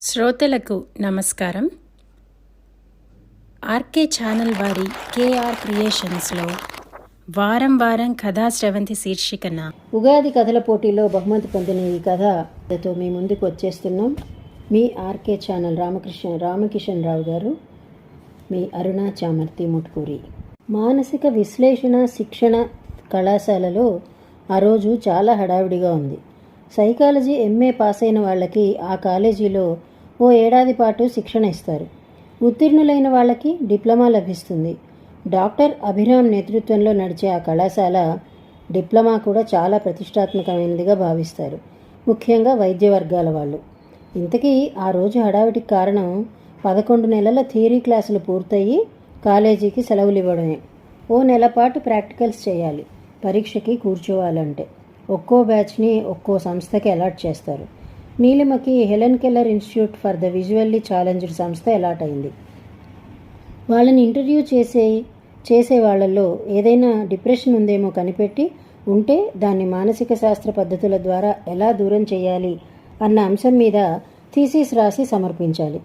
శ్రోతలకు నమస్కారం. RK channel వారి కేఆర్ క్రియేషన్స్లో వారం వారం కథా స్రవంతి శీర్షికన ఉగాది కథల పోటీలో బహుమతి పొందిన ఈ కథతో మీ ముందుకు వచ్చేస్తున్నాం. మీ ఆర్కే ఛానల్ రామకిషన్ రావు గారు, మీ అరుణ చామర్తి ముట్కూరి. మానసిక విశ్లేషణ శిక్షణ కళాశాలలో ఆ రోజు చాలా హడావిడిగా ఉంది. సైకాలజీ ఎంఏ పాస్ అయిన వాళ్ళకి ఆ కాలేజీలో ఓ ఏడాది పాటు శిక్షణ ఇస్తారు. ఉత్తీర్ణులైన వాళ్ళకి డిప్లొమా లభిస్తుంది. డాక్టర్ అభిరామ్ నేతృత్వంలో నడిచే ఆ కళాశాల డిప్లొమా కూడా చాలా ప్రతిష్టాత్మకమైనదిగా భావిస్తారు, ముఖ్యంగా వైద్య వర్గాల వాళ్ళు. ఇంతకీ ఆ రోజు హడావిడికి కారణం 11 నెలల థియరీ క్లాసులు పూర్తయి కాలేజీకి సెలవులు ఇవ్వడమే. ఓ నెల పాటు ప్రాక్టికల్స్ చేయాలి పరీక్షకి కూర్చోవాలంటే. ఒక్కో బ్యాచ్ని ఒక్కో సంస్థకి అలాట్ చేస్తారు. నీలిమకి Helen Keller institute for the visually challenged సంస్థ అలాట్ అయింది. వాళ్ళని ఇంటర్వ్యూ చేసే వాళ్ళల్లో ఏదైనా డిప్రెషన్ ఉందేమో కనిపెట్టి ఉంటే దాన్ని మానసిక శాస్త్ర పద్ధతుల ద్వారా ఎలా దూరం చేయాలి అన్న అంశం మీద థీసిస్ రాసి సమర్పించాలి.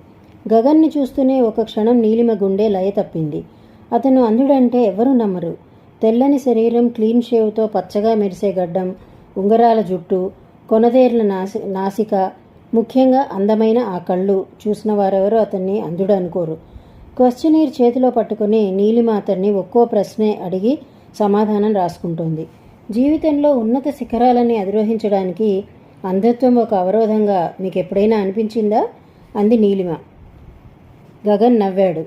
గగన్ని చూస్తూనే ఒక క్షణం నీలిమ గుండె లయ తప్పింది. అతను అంధుడంటే ఎవరూ నమ్మరు. తెల్లని శరీరం, క్లీన్ షేవ్తో పచ్చగా మెరిసే గడ్డం, ఉంగరాల జుట్టు, కొనదేర్ల నాసిక, ముఖ్యంగా అందమైన ఆ కళ్ళు చూసిన వారెవరూ అతన్ని అంధుడు అనుకోరు. క్వశ్చనీర్ చేతిలో పట్టుకుని నీలిమ అతన్ని ఒక్కో ప్రశ్నే అడిగి సమాధానం రాసుకుంటోంది. జీవితంలో ఉన్నత శిఖరాలని అధిరోహించడానికి అంధత్వం ఒక అవరోధంగా మీకు ఎప్పుడైనా అనిపించిందా అంది నీలిమ. గగన్ నవ్వాడు.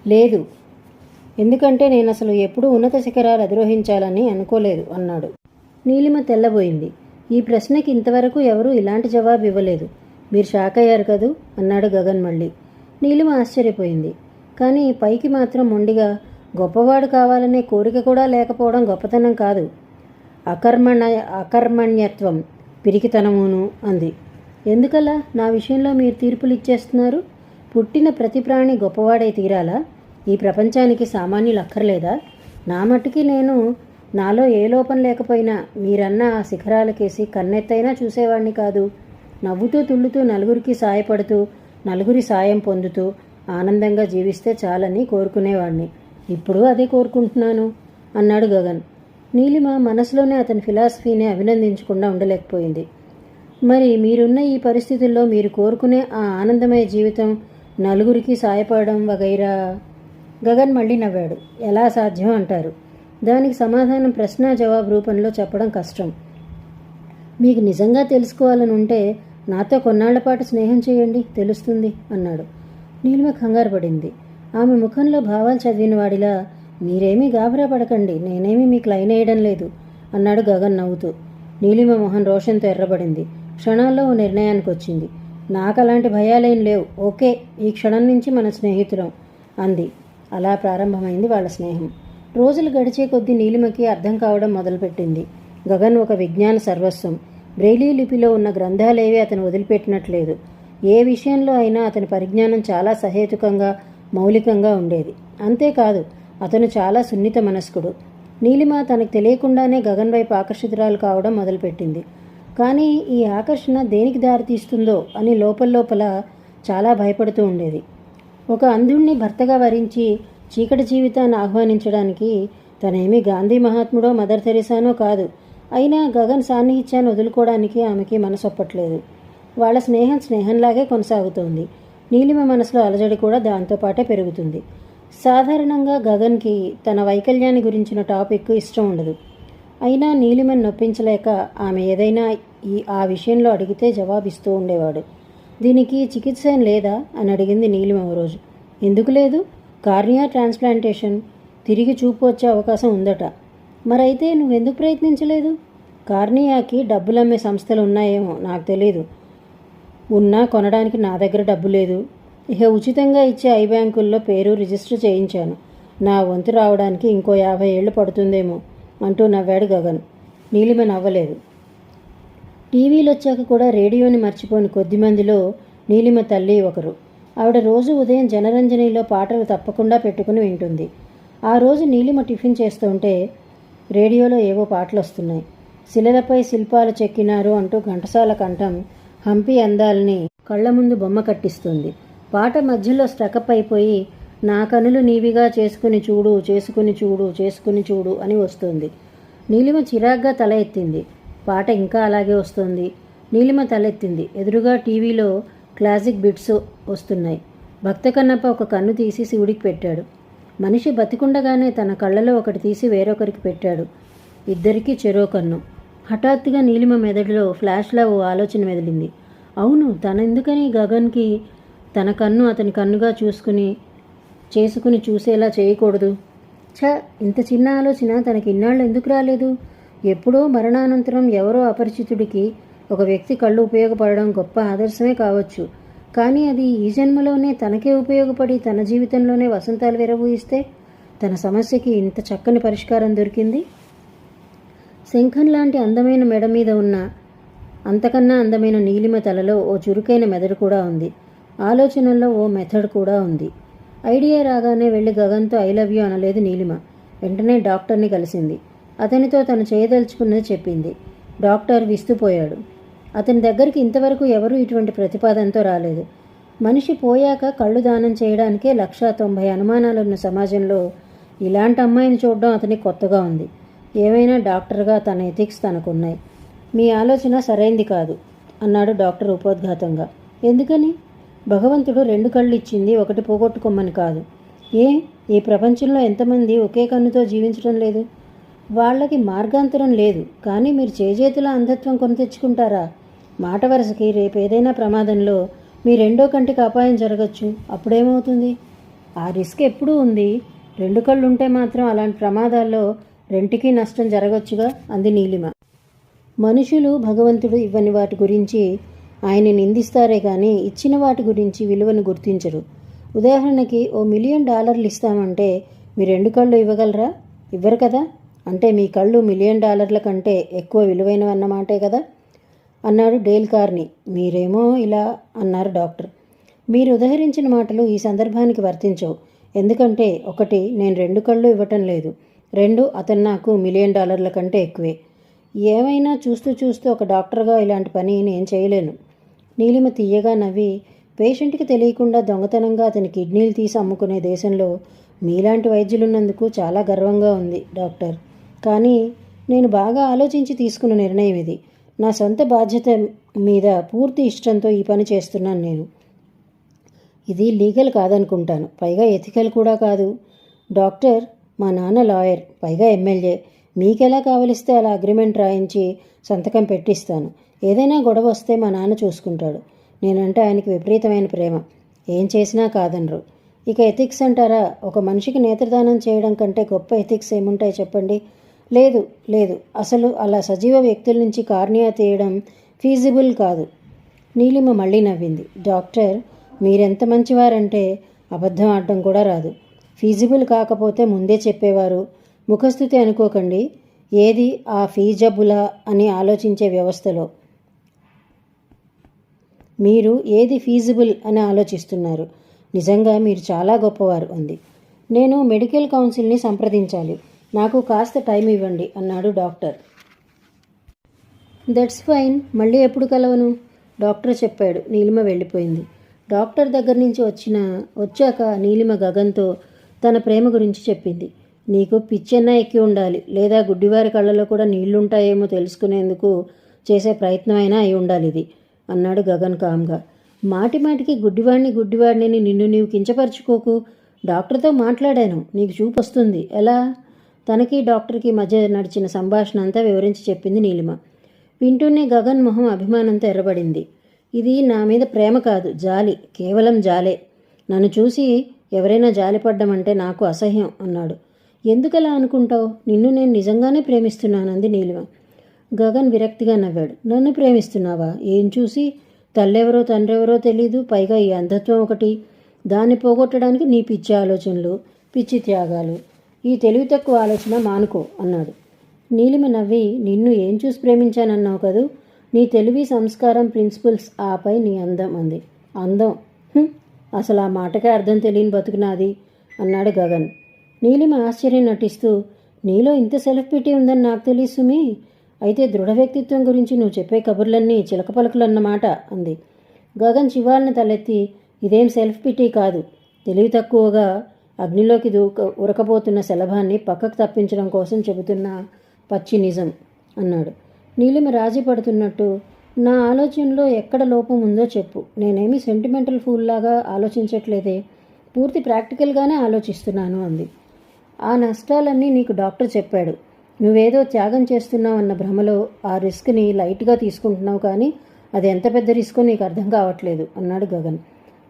లేదు, ఎందుకంటే నేను అసలు ఎప్పుడూ ఉన్నత శిఖరాలు అధిరోహించాలని అనుకోలేదు అన్నాడు. నీలిమ తెల్లబోయింది. ఈ ప్రశ్నకి ఇంతవరకు ఎవరూ ఇలాంటి జవాబు ఇవ్వలేదు. మీరు షాక్ అయ్యారు కదూ అన్నాడు గగన్ మళ్ళీ. నీలిమ ఆశ్చర్యపోయింది. కానీ పైకి మాత్రం మొండిగా గొప్పవాడు కావాలనే కోరిక కూడా లేకపోవడం గొప్పతనం కాదు, అకర్మణ్యత్వం, పిరికితనమును అంది. ఎందుకలా నా విషయంలో మీరు తీర్పులు ఇచ్చేస్తున్నారు? పుట్టిన ప్రతి ప్రాణి గొప్పవాడై తీరాలా? ఈ ప్రపంచానికి సామాన్యులు అక్కర్లేదా? నా మట్టుకి నేను నాలో ఏ లోపం లేకపోయినా మీరన్న ఆ శిఖరాలకేసి కన్నెత్తైనా చూసేవాడిని కాదు. నవ్వుతూ తుళ్ళుతూ నలుగురికి సాయపడుతూ నలుగురి సాయం పొందుతూ ఆనందంగా జీవిస్తే చాలని కోరుకునేవాడిని. ఇప్పుడు అదే కోరుకుంటున్నాను అన్నాడు గగన్. నీలిమ మనసులోనే అతని ఫిలాసఫీని అభినందించకుండా ఉండలేకపోయింది. మరి మీరున్న ఈ పరిస్థితుల్లో మీరు కోరుకునే ఆ ఆనందమయ జీవితం, నలుగురికి సాయపడడం వగైరా? గగన్ మళ్ళీ నవ్వాడు. ఎలా సాధ్యం అంటారు? దానికి సమాధానం ప్రశ్న జవాబు రూపంలో చెప్పడం కష్టం. మీకు నిజంగా తెలుసుకోవాలని ఉంటే నాతో కొన్నాళ్ల పాటు స్నేహం చేయండి, తెలుస్తుంది అన్నాడు. నీలిమ కంగారు పడింది. ఆమె ముఖంలో భావాలు చదివిన వాడిలా, మీరేమీ గాబరా పడకండి, నేనేమీ మీకు లైన్ వేయడం లేదు అన్నాడు గగన్ నవ్వుతూ. నీలిమ మొహం రోషంతో ఎర్రబడింది. క్షణాల్లో ఓ నిర్ణయానికి వచ్చింది. నాకు అలాంటి భయాలేం లేవు, ఓకే, ఈ క్షణం నుంచి మన స్నేహితులం అంది. అలా ప్రారంభమైంది వాళ్ళ స్నేహం. రోజులు గడిచే కొద్దీ నీలిమకి అర్థం కావడం మొదలుపెట్టింది. గగన్ ఒక విజ్ఞాన సర్వస్వం. బ్రెయిలీ లిపిలో ఉన్న గ్రంథాలేవి అతను వదిలిపెట్టినట్లేదు. ఏ విషయంలో అయినా అతని పరిజ్ఞానం చాలా సహేతుకంగా, మౌలికంగా ఉండేది. అంతేకాదు, అతను చాలా సున్నిత మనస్కుడు. నీలిమ తనకు తెలియకుండానే గగన్ వైపు ఆకర్షితురాలు కావడం మొదలుపెట్టింది. కానీ ఈ ఆకర్షణ దేనికి దారితీస్తుందో అని లోపల చాలా భయపడుతూ ఉండేది. ఒక అంధుణ్ణి భర్తగా వరించి చీకటి జీవితాన్ని ఆహ్వానించడానికి తనేమీ గాంధీ మహాత్ముడో మదర్ తెరీసానో కాదు. అయినా గగన్ సాన్నిహిత్యాన్ని వదులుకోవడానికి ఆమెకి మనసొప్పట్లేదు. వాళ్ళ స్నేహంలాగే కొనసాగుతోంది. నీలిమ మనసులో అలజడి కూడా దాంతోపాటే పెరుగుతుంది. సాధారణంగా గగన్కి తన వైకల్యాన్ని గురించిన టాపిక్ ఇష్టం ఉండదు. అయినా నీలిమని నొప్పించలేక ఆమె ఏదైనా ఆ విషయంలో అడిగితే జవాబిస్తూ ఉండేవాడు. దీనికి చికిత్స ఏం లేదా అని అడిగింది నీలిమ ఓ రోజు. ఎందుకు లేదు? కార్నియా ట్రాన్స్ప్లాంటేషన్, తిరిగి చూపు వచ్చే అవకాశం ఉందట. మరైతే నువ్వెందుకు ప్రయత్నించలేదు? కార్నియాకి డబ్బులమ్మే సంస్థలు ఉన్నాయేమో, నాకు తెలీదు. ఉన్నా కొనడానికి నా దగ్గర డబ్బు లేదు. ఇక ఉచితంగా ఇచ్చే ఐ బ్యాంకుల్లో పేరు రిజిస్టర్ చేయించాను. నా వంతు రావడానికి ఇంకో 50 ఏళ్ళు పడుతుందేమో అంటూ నవ్వాడు గగన్. నీలిమ నవ్వలేదు. టీవీలు వచ్చాక కూడా రేడియోని మర్చిపోని కొద్దిమందిలో నీలిమ తల్లి ఒకరు. ఆవిడ రోజు ఉదయం జనరంజనిలో పాటలు తప్పకుండా పెట్టుకుని వింటుంది. ఆ రోజు నీలిమ టిఫిన్ చేస్తుంటే రేడియోలో ఏవో పాటలు వస్తున్నాయి. శిలలపై శిల్పాలు చెక్కినారు అంటూ ఘంటసాల కంఠం హంపి అందాల్ని కళ్ళ ముందు బొమ్మ కట్టిస్తుంది. పాట మధ్యలో స్టకప్ అయిపోయి నా కనులు నీవిగా చేసుకుని చూడు, చేసుకుని చూడు, చేసుకుని చూడు అని వస్తుంది. నీలిమ చిరాగ్గా తల ఎత్తింది. పాట ఇంకా అలాగే వస్తుంది. నీలిమ తలెత్తింది. ఎదురుగా టీవీలో క్లాసిక్ బిట్స్ వస్తున్నాయి. భక్త కన్నప్ప ఒక కన్ను తీసి శివుడికి పెట్టాడు. మనిషి బతికుండగానే తన కళ్ళలో ఒకటి తీసి వేరొకరికి పెట్టాడు. ఇద్దరికీ చెరో కన్ను. హఠాత్తుగా నీలిమ మెదడులో ఫ్లాష్లా ఓ ఆలోచన మెదిలింది. అవును, తనెందుకని గగన్కి తన కన్ను అతని కన్నుగా చేసుకుని చూసేలా చేయకూడదు? ఇంత చిన్న ఆలోచన తనకి ఇన్నాళ్ళు ఎందుకు రాలేదు? ఎప్పుడో మరణానంతరం ఎవరో అపరిచితుడికి ఒక వ్యక్తి కళ్ళు ఉపయోగపడడం గొప్ప ఆదర్శమే కావచ్చు. కానీ అది ఈ జన్మలోనే తనకే ఉపయోగపడి తన జీవితంలోనే వసంతాలు విరబూయిస్తే తన సమస్యకి ఇంత చక్కని పరిష్కారం దొరికింది. శంఖం లాంటి అందమైన మెడ మీద ఉన్న అంతకన్నా అందమైన నీలిమ తలలో ఓ చురుకైన మెదడు కూడా ఉంది. ఆలోచనల్లో ఓ మెథడ్ కూడా ఉంది. ఐడియా రాగానే వెళ్ళి గగన్తో ఐ లవ్ యూ అనలేదు నీలిమ. వెంటనే డాక్టర్ని కలిసింది. అతనితో తను చేయదలుచుకున్నది చెప్పింది. డాక్టర్ విస్తుపోయాడు. అతని దగ్గరికి ఇంతవరకు ఎవరూ ఇటువంటి ప్రతిపాదనతో రాలేదు. మనిషి పోయాక కళ్ళు దానం చేయడానికే 190 అనుమానాలున్న సమాజంలో ఇలాంటి అమ్మాయిని చూడడం అతనికి కొత్తగా ఉంది. ఏమైనా డాక్టర్గా తన ఎథిక్స్ తనకున్నాయి. మీ ఆలోచన సరైంది కాదు అన్నాడు డాక్టర్ ఉపోద్ఘాతంగా. ఎందుకని? భగవంతుడు 2 కళ్ళు ఇచ్చింది ఒకటి పోగొట్టుకోమని కాదు. ఈ ప్రపంచంలో ఎంతమంది ఒకే కన్నుతో జీవించడం లేదు? వాళ్ళకి మార్గాంతరం లేదు. కానీ మీరు చేజేతుల అంధత్వం కొని తెచ్చుకుంటారా? మాట వరుసకి రేపు ఏదైనా ప్రమాదంలో మీ 2వ కంటికి అపాయం జరగచ్చు. అప్పుడేమవుతుంది? ఆ రిస్క్ ఎప్పుడూ ఉంది. 2 కళ్ళు ఉంటే మాత్రం అలాంటి ప్రమాదాల్లో 2కి నష్టం జరగచ్చుగా అంది నీలిమ. మనుషులు భగవంతుడు ఇవ్వని వాటి గురించి ఆయన నిందిస్తారే కానీ ఇచ్చిన వాటి గురించి విలువను గుర్తించరు. ఉదాహరణకి $1 మిలియన్ ఇస్తామంటే మీ 2 కళ్ళు ఇవ్వగలరా? ఇవ్వరు కదా. అంటే మీ కళ్ళు $1 మిలియన్ కంటే ఎక్కువ విలువైనవన్నమాటే కదా అన్నాడు డేల్ కార్ని. మీరేమో ఇలా అన్నారు డాక్టర్. మీరు ఉదహరించిన మాటలు ఈ సందర్భానికి వర్తించవు. ఎందుకంటే 1 నేను 2 కళ్ళు ఇవ్వటం లేదు. 2 అతను నాకు $1 మిలియన్ కంటే ఎక్కువే. ఏమైనా చూస్తూ చూస్తూ ఒక డాక్టర్గా ఇలాంటి పని నేను చేయలేను. నీలిమ తీయగా నవ్వి, పేషెంట్కి తెలియకుండా దొంగతనంగా అతని కిడ్నీలు తీసి అమ్ముకునే దేశంలో మీలాంటి వైద్యులున్నందుకు చాలా గర్వంగా ఉంది డాక్టర్. కానీ నేను బాగా ఆలోచించి తీసుకున్న నిర్ణయం ఇది. నా సొంత బాధ్యత మీద పూర్తి ఇష్టంతో ఈ పని చేస్తున్నాను నేను. ఇది లీగల్ కాదనుకుంటాను. పైగా ఎథికల్ కూడా కాదు. డాక్టర్, మా నాన్న లాయర్, పైగా ఎమ్మెల్యే. మీకెలా కావలిస్తే అలా అగ్రిమెంట్ రాయించి సంతకం పెట్టిస్తాను. ఏదైనా గొడవ వస్తే మా నాన్న చూసుకుంటాడు. నేనంటే ఆయనకి విపరీతమైన ప్రేమ. ఏం చేసినా కాదనరు. ఇక ఎథిక్స్ అంటారా? ఒక మనిషికి నేత్రదానం చేయడం కంటే గొప్ప ఎథిక్స్ ఏముంటాయి చెప్పండి? లేదు లేదు, అసలు అలా సజీవ వ్యక్తుల నుంచి కార్నియా తీయడం ఫీజిబుల్ కాదు. నీలిమ మళ్ళీ నవ్వింది. డాక్టర్, మీరెంత మంచివారంటే అబద్ధం ఆడడం కూడా రాదు. ఫీజిబుల్ కాకపోతే ముందే చెప్పేవారు. ముఖస్థుతి అనుకోకండి. ఏది ఆ ఫీజబులా అని ఆలోచించే వ్యవస్థలో మీరు ఏది ఫీజిబుల్ అని ఆలోచిస్తున్నారు? నిజంగా మీరు చాలా గొప్పవారు అంది. నేను మెడికల్ కౌన్సిల్ని సంప్రదించాలి. నాకు కాస్త టైం ఇవ్వండి అన్నాడు డాక్టర్. That's fine. మళ్ళీ ఎప్పుడు కలవను? డాక్టర్ చెప్పాడు. నీలిమ వెళ్ళిపోయింది. డాక్టర్ దగ్గర నుంచి వచ్చాక నీలిమ గగన్తో తన ప్రేమ గురించి చెప్పింది. నీకు పిచ్చెన్నా ఎక్కి ఉండాలి, లేదా గుడ్డివారి కళ్ళలో కూడా నీళ్లుంటాయేమో తెలుసుకునేందుకు చేసే ప్రయత్నమైనా అయి ఉండాలి ఇది అన్నాడు గగన్ కామ్గా. మాటిమాటికి గుడ్డివాడిని నిన్ను నీవు కించపరుచుకోకు. డాక్టర్తో మాట్లాడాను, నీకు చూపు వస్తుంది. ఎలా? తనకి డాక్టర్కి మధ్య నడిచిన సంభాషణ అంతా వివరించి చెప్పింది నీలిమ. వింటూనే గగన్ మొహం అభిమానంతో ఎర్రబడింది. ఇది నా మీద ప్రేమ కాదు, జాలి, కేవలం జాలే. నన్ను చూసి ఎవరైనా జాలిపడ్డమంటే నాకు అసహ్యం అన్నాడు. ఎందుకలా అనుకుంటావు? నిన్ను నేను నిజంగానే ప్రేమిస్తున్నానంది నీలిమ. గగన్ విరక్తిగా నవ్వాడు. నన్ను ప్రేమిస్తున్నావా? ఏం చూసి? తల్లెవరో తండ్రెవరో తెలీదు, పైగా ఈ అంధత్వం ఒకటి. దాన్ని పోగొట్టడానికి నీ పిచ్చి ఆలోచనలు, పిచ్చి త్యాగాలు. ఈ తెలివి తక్కువ ఆలోచన మానుకో అన్నాడు. నీలిమ నవ్వి, నిన్ను ఏం చూసి ప్రేమించానన్నావు కదూ? నీ తెలివి, సంస్కారం, ప్రిన్సిపల్స్, ఆపై నీ అందం అంది. అందం? అసలు ఆ మాటకే అర్థం తెలియని బతుకునాది అన్నాడు గగన్. నీలిమ ఆశ్చర్యం నటిస్తూ, నీలో ఇంత సెల్ఫ్ పిటీ ఉందని నాకు తెలియదు సుమి. అయితే దృఢ వ్యక్తిత్వం గురించి నువ్వు చెప్పే కబుర్లన్నీ చిలక పలుకులన్నమాట అంది. గగన్ చివాలను తలెత్తి, ఇదేం సెల్ఫ్ పిటీ కాదు, తెలివి తక్కువగా అగ్నిలోకి ఉరకబోతున్న శలభాన్ని పక్కకు తప్పించడం కోసం చెబుతున్న పచ్చి నిజం అన్నాడు. నీలిమ రాజీ పడుతున్నట్టు, నా ఆలోచనలో ఎక్కడ లోపం ఉందో చెప్పు. నేనేమీ సెంటిమెంటల్ ఫూల్లాగా ఆలోచించట్లేదే, పూర్తి ప్రాక్టికల్గానే ఆలోచిస్తున్నాను అంది. ఆ నష్టాలన్నీ నీకు డాక్టర్ చెప్పాడు. నువ్వేదో త్యాగం చేస్తున్నావు అన్న భ్రమలో ఆ రిస్క్ని లైట్గా తీసుకుంటున్నావు, కానీ అది ఎంత పెద్ద రిస్కో నీకు అర్థం కావట్లేదు అన్నాడు గగన్.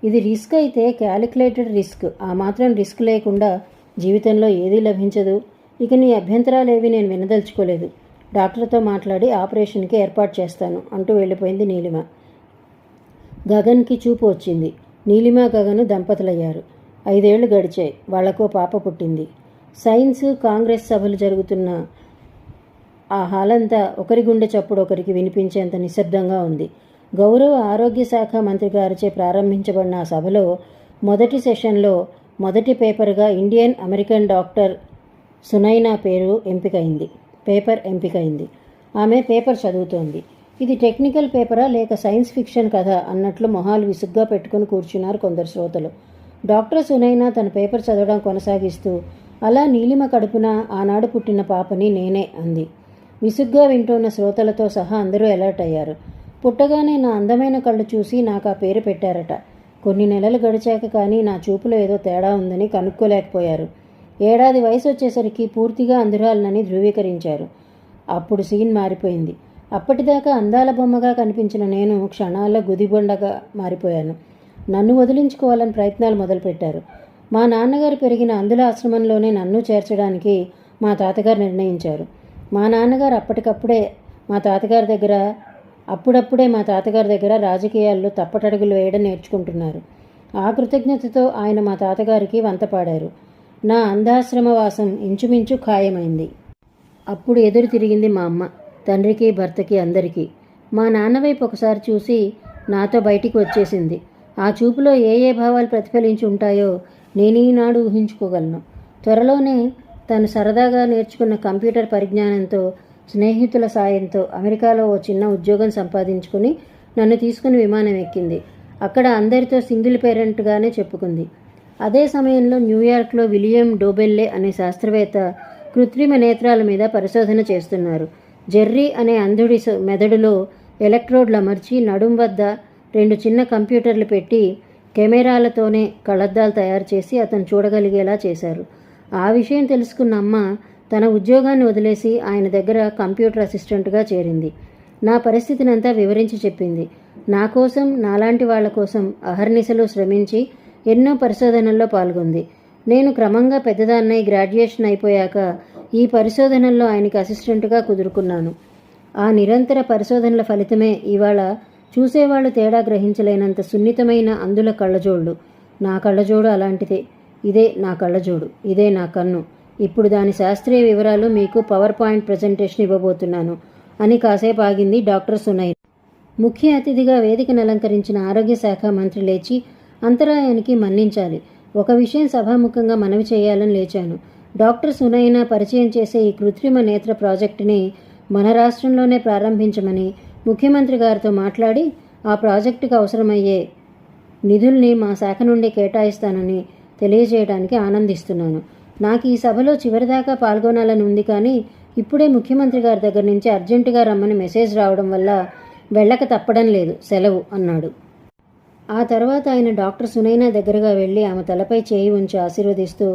ఇది రిస్క్ అయితే క్యాలిక్యులేటెడ్ రిస్క్. ఆ మాత్రం రిస్క్ లేకుండా జీవితంలో ఏదీ లభించదు. ఇక నీ అభ్యంతరాలేవి నేను వినదలుచుకోలేదు. డాక్టర్తో మాట్లాడి ఆపరేషన్కి ఏర్పాటు చేస్తాను అంటూ వెళ్ళిపోయింది నీలిమ. గగన్కి చూపు వచ్చింది. నీలిమ గగను దంపతులయ్యారు. 5 ఏళ్లు గడిచాయి. వాళ్లకో పాప పుట్టింది. సైన్స్ కాంగ్రెస్ సభలు జరుగుతున్న ఆ హాలంతా ఒకరి గుండె చప్పుడు ఒకరికి వినిపించేంత నిశ్శబ్దంగా ఉంది. గౌరవ ఆరోగ్య శాఖ మంత్రి గారిచే ప్రారంభించబడిన ఆ సభలో మొదటి సెషన్లో మొదటి పేపర్గా Indian American doctor Sunaina paper ఎంపికైంది. ఆమె పేపర్ చదువుతోంది. ఇది టెక్నికల్ పేపరా లేక సైన్స్ ఫిక్షన్ కథ అన్నట్లు మొహాలు విసుగ్గా పెట్టుకుని కూర్చున్నారు కొందరు శ్రోతలు. డాక్టర్ సునైనా తన పేపర్ చదవడం కొనసాగిస్తూ, అలా నీలిమ కడుపున ఆనాడు పుట్టిన పాపని నేనే అంది. విసుగ్గా వింటున్న శ్రోతలతో సహా అందరూ అలర్ట్ అయ్యారు. పుట్టగానే నా అందమైన కళ్ళు చూసి నాకు ఆ పేరు పెట్టారట. కొన్ని నెలలు గడిచాక కానీ నా చూపులో ఏదో తేడా ఉందని కనుక్కోలేకపోయారు. 7 ఏళ్ల వయసు వచ్చేసరికి పూర్తిగా అంధురాలనని ధృవీకరించారు. అప్పుడు సీన్ మారిపోయింది. అప్పటిదాకా అందాల బొమ్మగా కనిపించిన నేను క్షణాల్లో గుదిబొండగా మారిపోయాను. నన్ను వదిలించుకోవాలని ప్రయత్నాలు మొదలుపెట్టారు. మా నాన్నగారు పెరిగిన అందుల ఆశ్రమంలోనే నన్ను చేర్చడానికి మా తాతగారు నిర్ణయించారు. మా నాన్నగారు అప్పుడప్పుడే మా తాతగారి దగ్గర రాజకీయాల్లో తప్పటడుగులు వేయడం నేర్చుకుంటున్నారు. ఆ కృతజ్ఞతతో ఆయన మా తాతగారికి వంత పాడారు. నా అంధాశ్రమవాసం ఇంచుమించు ఖాయమైంది. అప్పుడు ఎదురు తిరిగింది మా అమ్మ. తండ్రికి, భర్తకి, అందరికీ. మా నాన్న వైపు ఒకసారి చూసి నాతో బయటికి వచ్చేసింది. ఆ చూపులో ఏ భావాలు ప్రతిఫలించి ఉంటాయో నేనీనాడు ఊహించుకోగలను. త్వరలోనే తను సరదాగా నేర్చుకున్న కంప్యూటర్ పరిజ్ఞానంతో, స్నేహితుల సాయంతో అమెరికాలో ఓ చిన్న ఉద్యోగం సంపాదించుకుని నన్ను తీసుకుని విమానం ఎక్కింది. అక్కడ అందరితో సింగిల్ పేరెంట్గానే చెప్పుకుంది. అదే సమయంలో న్యూయార్క్లో విలియం డోబెల్లే అనే శాస్త్రవేత్త కృత్రిమ నేత్రాల మీద పరిశోధన చేస్తున్నారు. జెర్రీ అనే అంధుడి మెదడులో ఎలక్ట్రోడ్లు అమర్చి నడుం వద్ద 2 చిన్న కంప్యూటర్లు పెట్టి కెమెరాలతోనే కళ్లద్దాలు తయారు చేసి అతను చూడగలిగేలా చేశారు. ఆ విషయం తెలుసుకున్న అమ్మ తన ఉద్యోగాన్ని వదిలేసి ఆయన దగ్గర కంప్యూటర్ అసిస్టెంట్గా చేరింది. నా పరిస్థితినంతా వివరించి చెప్పింది. నా కోసం, నాలాంటి వాళ్ల కోసం అహర్నిశలు శ్రమించి ఎన్నో పరిశోధనల్లో పాల్గొంది. నేను క్రమంగా పెద్దదాన్నై గ్రాడ్యుయేషన్ అయిపోయాక ఈ పరిశోధనల్లో ఆయనకి అసిస్టెంట్గా కుదురుకున్నాను. ఆ నిరంతర పరిశోధనల ఫలితమే ఇవాళ చూసేవాళ్లు తేడా గ్రహించలేనంత సున్నితమైన అందుల కళ్ళజోళ్ళు. నా కళ్ళజోడు అలాంటిదే. ఇదే నా కళ్ళజోడు, ఇదే నా కన్ను. ఇప్పుడు దాని శాస్త్రీయ వివరాలు మీకు పవర్ పాయింట్ ప్రజెంటేషన్ ఇవ్వబోతున్నాను అని కాసేపు ఆగింది డాక్టర్ సునైనా. ముఖ్య అతిథిగా వేదికను అలంకరించిన ఆరోగ్య శాఖ మంత్రి లేచి, అంతరాయానికి మన్నించాలి, ఒక విషయం సభాముఖంగా మనవి చేయాలని లేచాను. డాక్టర్ సునైనా పరిచయం చేసే ఈ కృత్రిమ నేత్ర ప్రాజెక్టుని మన రాష్ట్రంలోనే ప్రారంభించమని ముఖ్యమంత్రి గారితో మాట్లాడి ఆ ప్రాజెక్టుకు అవసరమయ్యే నిధుల్ని మా శాఖ నుండి కేటాయిస్తానని తెలియజేయడానికి ఆనందిస్తున్నాను. నాకు ఈ సభలో చివరిదాకా పాల్గొనాలని ఉంది, కానీ ఇప్పుడే ముఖ్యమంత్రి గారి దగ్గర నుంచి అర్జెంటుగా రమ్మని మెసేజ్ రావడం వల్ల వెళ్ళక తప్పడం లేదు, సెలవు అన్నాడు. ఆ తర్వాత ఆయన డాక్టర్ సునైనా దగ్గరగా వెళ్ళి ఆమె తలపై చేయి ఉంచి ఆశీర్వదిస్తూ,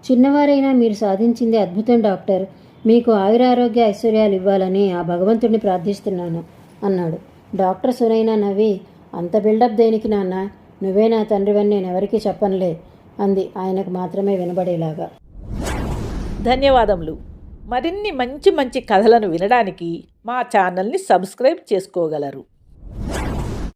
చిన్నవారైనా మీరు సాధించింది అద్భుతం డాక్టర్, మీకు ఆయురారోగ్య ఐశ్వర్యాలు ఇవ్వాలని ఆ భగవంతుడిని ప్రార్థిస్తున్నాను అన్నాడు. డాక్టర్ సునైనా నవ్వి, అంత బిల్డప్ దేనికి నాన్న, నువ్వే నా తండ్రివని నేనెవరికీ చెప్పనులే అంది ఆయనకు మాత్రమే వినబడేలాగా. ధన్యవాదములు. మరిన్ని మంచి కథలను వినడానికి మా ఛానల్ని సబ్స్క్రైబ్ చేసుకోగలరు.